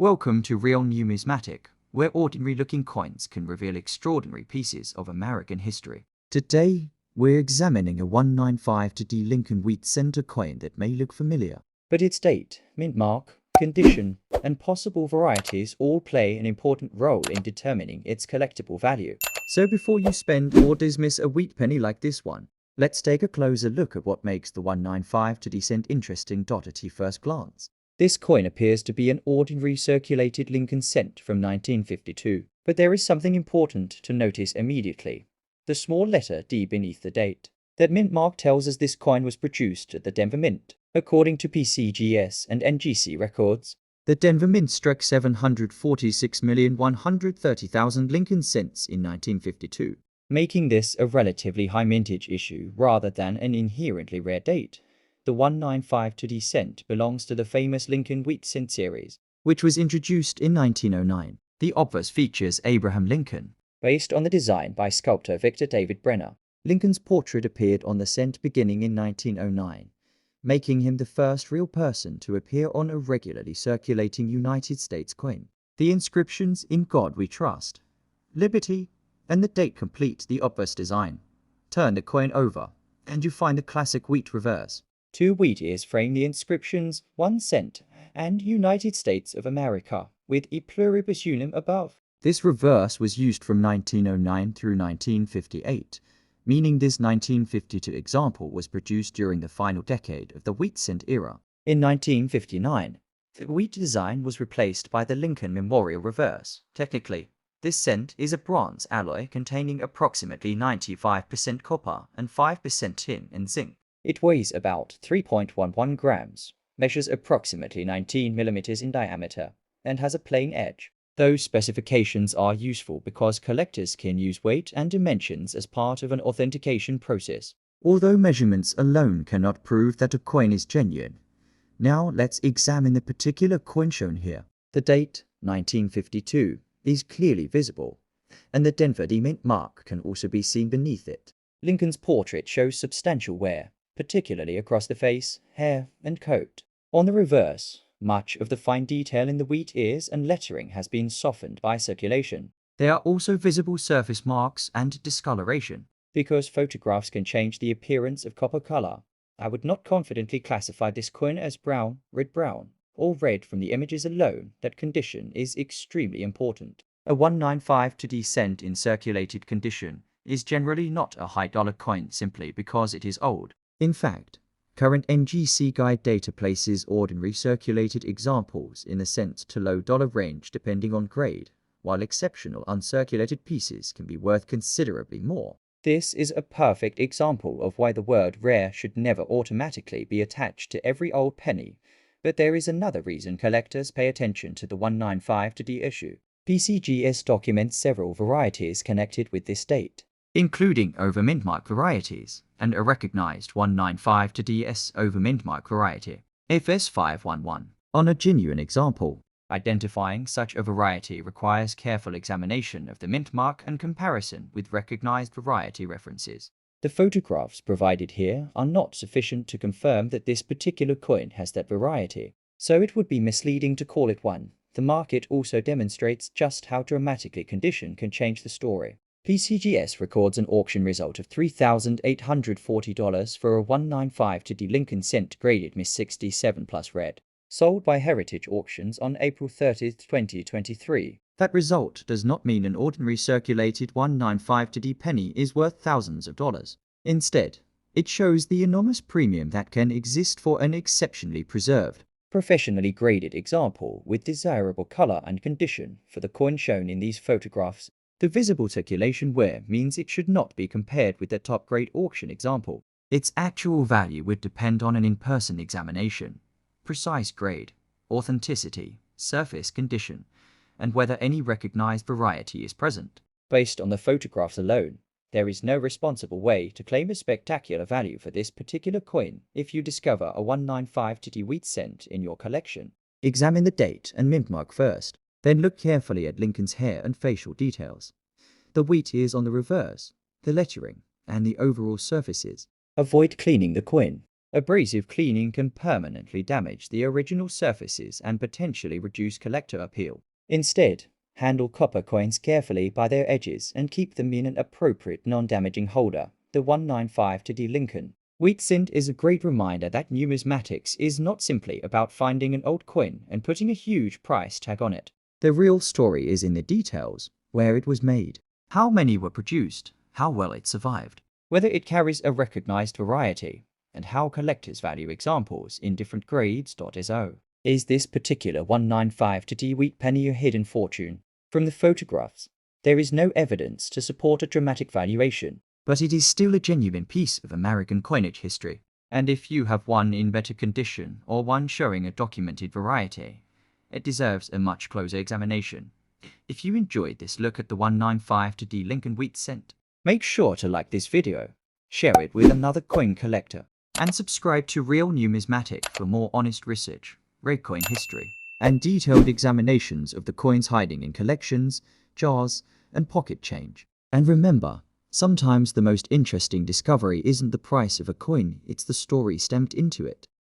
Welcome to Real Numismatic, where ordinary-looking coins can reveal extraordinary pieces of American history. Today, we're examining a 195-D Lincoln Wheat Center coin that may look familiar, but its date, mint mark, condition, and possible varieties all play an important role in determining its collectible value. So before you spend or dismiss a wheat penny like this one, let's take a closer look at what makes the 195-D cent interesting. At first glance, this coin appears to be an ordinary circulated Lincoln cent from 1952, but there is something important to notice immediately. The small letter D beneath the date. That mint mark tells us this coin was produced at the Denver Mint, according to PCGS and NGC records. The Denver Mint struck 746,130,000 Lincoln cents in 1952, making this a relatively high mintage issue rather than an inherently rare date. The 195-D cent belongs to the famous Lincoln Wheat Cent series, which was introduced in 1909. The obverse features Abraham Lincoln, based on the design by sculptor Victor David Brenner. Lincoln's portrait appeared on the cent beginning in 1909, making him the first real person to appear on a regularly circulating United States coin. The inscriptions "In God We Trust," "Liberty," and the date complete the obverse design. Turn the coin over, and you find the classic wheat reverse. Two wheat ears frame the inscriptions 1 cent and United States of America, with E pluribus unum above. This reverse was used from 1909 through 1958, meaning this 1952 example was produced during the final decade of the wheat cent era. In 1959, the wheat design was replaced by the Lincoln Memorial reverse. Technically, this cent is a bronze alloy containing approximately 95% copper and 5% tin and zinc. It weighs about 3.11 grams, measures approximately 19 millimeters in diameter, and has a plain edge. Those specifications are useful because collectors can use weight and dimensions as part of an authentication process, although measurements alone cannot prove that a coin is genuine. Now let's examine the particular coin shown here. The date, 1952, is clearly visible, and the Denver D mint mark can also be seen beneath it. Lincoln's portrait shows substantial wear, particularly across the face, hair, and coat. On the reverse, much of the fine detail in the wheat ears and lettering has been softened by circulation. There are also visible surface marks and discoloration. Because photographs can change the appearance of copper color, I would not confidently classify this coin as brown, red-brown, or red from the images alone. That condition is extremely important. A 195-D cent in circulated condition is generally not a high-dollar coin simply because it is old. In fact, current NGC guide data places ordinary circulated examples in the cent to low dollar range depending on grade, while exceptional uncirculated pieces can be worth considerably more. This is a perfect example of why the word rare should never automatically be attached to every old penny, but there is another reason collectors pay attention to the 195-D issue. PCGS documents several varieties connected with this date, including over mint mark varieties and a recognized 195-DS over mint mark variety, FS511. On a genuine example, identifying such a variety requires careful examination of the mint mark and comparison with recognized variety references. The photographs provided here are not sufficient to confirm that this particular coin has that variety, so it would be misleading to call it one. The market also demonstrates just how dramatically condition can change the story. PCGS records an auction result of $3,840 for a 195-D Lincoln cent graded MS67 Red, sold by Heritage Auctions on April 30, 2023. That result does not mean an ordinary circulated 195-D penny is worth thousands of dollars. Instead, it shows the enormous premium that can exist for an exceptionally preserved, professionally graded example with desirable color and condition for the coin shown in these photographs. The visible circulation wear means it should not be compared with the top-grade auction example. Its actual value would depend on an in-person examination, precise grade, authenticity, surface condition, and whether any recognized variety is present. Based on the photographs alone, there is no responsible way to claim a spectacular value for this particular coin if you discover a 195-D wheat cent in your collection. Examine the date and mint mark first. Then look carefully at Lincoln's hair and facial details, the wheat ears on the reverse, the lettering, and the overall surfaces. Avoid cleaning the coin. Abrasive cleaning can permanently damage the original surfaces and potentially reduce collector appeal. Instead, handle copper coins carefully by their edges and keep them in an appropriate non-damaging holder. The 195-D Lincoln wheat cent is a great reminder that numismatics is not simply about finding an old coin and putting a huge price tag on it. The real story is in the details: where it was made, how many were produced, how well it survived, whether it carries a recognized variety, and how collectors value examples in different grades. So, is this particular 195-D wheat penny a hidden fortune? From the photographs, there is no evidence to support a dramatic valuation, but it is still a genuine piece of American coinage history. And if you have one in better condition or one showing a documented variety, it deserves a much closer examination. If you enjoyed this look at the 195-D Lincoln wheat cent, make sure to like this video, share it with another coin collector, and subscribe to Real Numismatic for more honest research, rare coin history, and detailed examinations of the coins hiding in collections, jars, and pocket change. And remember, sometimes the most interesting discovery isn't the price of a coin, it's the story stamped into it.